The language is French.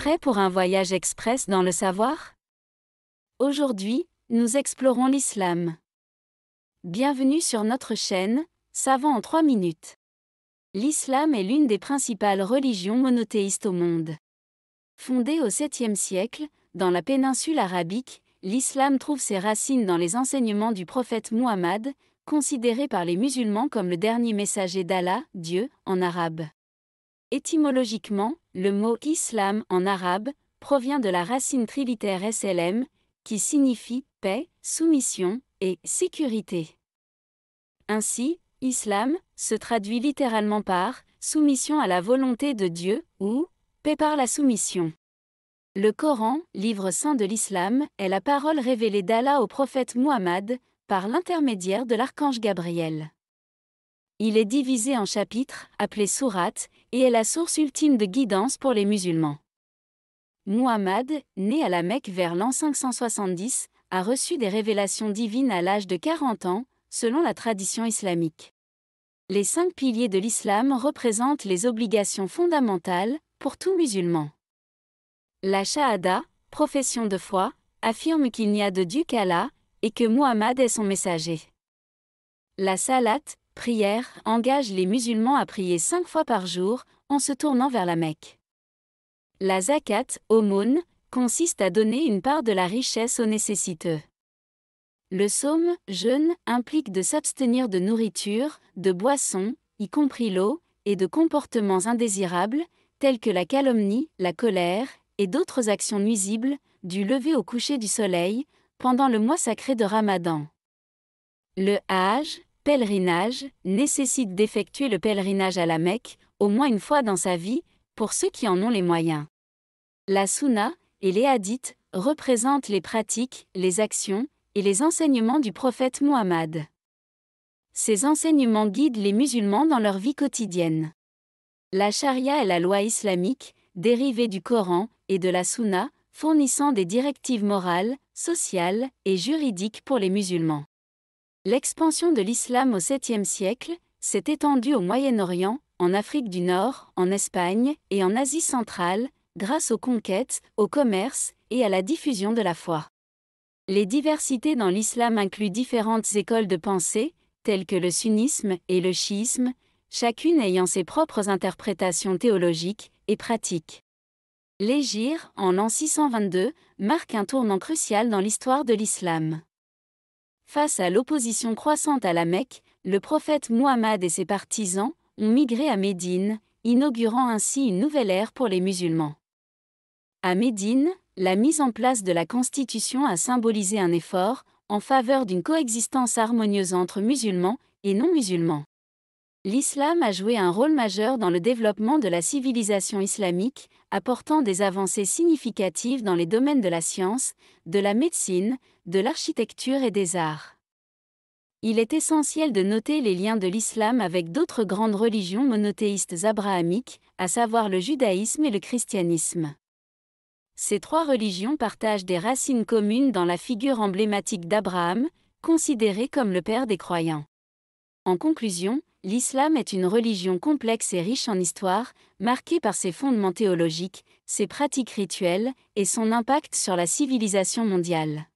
Prêt pour un voyage express dans le savoir? Aujourd'hui, nous explorons l'islam. Bienvenue sur notre chaîne, Savant en 3 minutes. L'islam est l'une des principales religions monothéistes au monde. Fondée au 7e siècle, dans la péninsule arabique, l'islam trouve ses racines dans les enseignements du prophète Muhammad, considéré par les musulmans comme le dernier messager d'Allah, Dieu, en arabe. Étymologiquement, le mot « islam » en arabe provient de la racine trilitère slm, qui signifie « paix », « soumission » et « sécurité ». Ainsi, islam se traduit littéralement par « soumission à la volonté de Dieu » ou « paix par la soumission ». Le Coran, livre saint de l'islam, est la parole révélée d'Allah au prophète Muhammad, par l'intermédiaire de l'archange Gabriel. Il est divisé en chapitres, appelés sourates, et est la source ultime de guidance pour les musulmans. Muhammad, né à la Mecque vers l'an 570, a reçu des révélations divines à l'âge de 40 ans, selon la tradition islamique. Les 5 piliers de l'islam représentent les obligations fondamentales pour tout musulman. La shahada, profession de foi, affirme qu'il n'y a de Dieu qu'Allah, et que Muhammad est son messager. La salat, prière, engage les musulmans à prier 5 fois par jour, en se tournant vers la Mecque. La zakat, aumône, consiste à donner une part de la richesse aux nécessiteux. Le saum, jeûne, implique de s'abstenir de nourriture, de boissons, y compris l'eau, et de comportements indésirables, tels que la calomnie, la colère, et d'autres actions nuisibles, du lever au coucher du soleil, pendant le mois sacré de Ramadan. Le hajj, pèlerinage, nécessite d'effectuer le pèlerinage à la Mecque, au moins une fois dans sa vie, pour ceux qui en ont les moyens. La sunna et les hadiths représentent les pratiques, les actions et les enseignements du prophète Muhammad. Ces enseignements guident les musulmans dans leur vie quotidienne. La charia est la loi islamique, dérivée du Coran et de la sunna, fournissant des directives morales, sociales et juridiques pour les musulmans. L'expansion de l'islam au 7e siècle s'est étendue au Moyen-Orient, en Afrique du Nord, en Espagne et en Asie centrale, grâce aux conquêtes, au commerce et à la diffusion de la foi. Les diversités dans l'islam incluent différentes écoles de pensée, telles que le sunnisme et le chiisme, chacune ayant ses propres interprétations théologiques et pratiques. L'hégire, en l'an 622, marque un tournant crucial dans l'histoire de l'islam. Face à l'opposition croissante à la Mecque, le prophète Muhammad et ses partisans ont migré à Médine, inaugurant ainsi une nouvelle ère pour les musulmans. À Médine, la mise en place de la Constitution a symbolisé un effort en faveur d'une coexistence harmonieuse entre musulmans et non-musulmans. L'islam a joué un rôle majeur dans le développement de la civilisation islamique, apportant des avancées significatives dans les domaines de la science, de la médecine, de l'architecture et des arts. Il est essentiel de noter les liens de l'islam avec d'autres grandes religions monothéistes abrahamiques, à savoir le judaïsme et le christianisme. Ces 3 religions partagent des racines communes dans la figure emblématique d'Abraham, considéré comme le père des croyants. En conclusion, l'islam est une religion complexe et riche en histoire, marquée par ses fondements théologiques, ses pratiques rituelles et son impact sur la civilisation mondiale.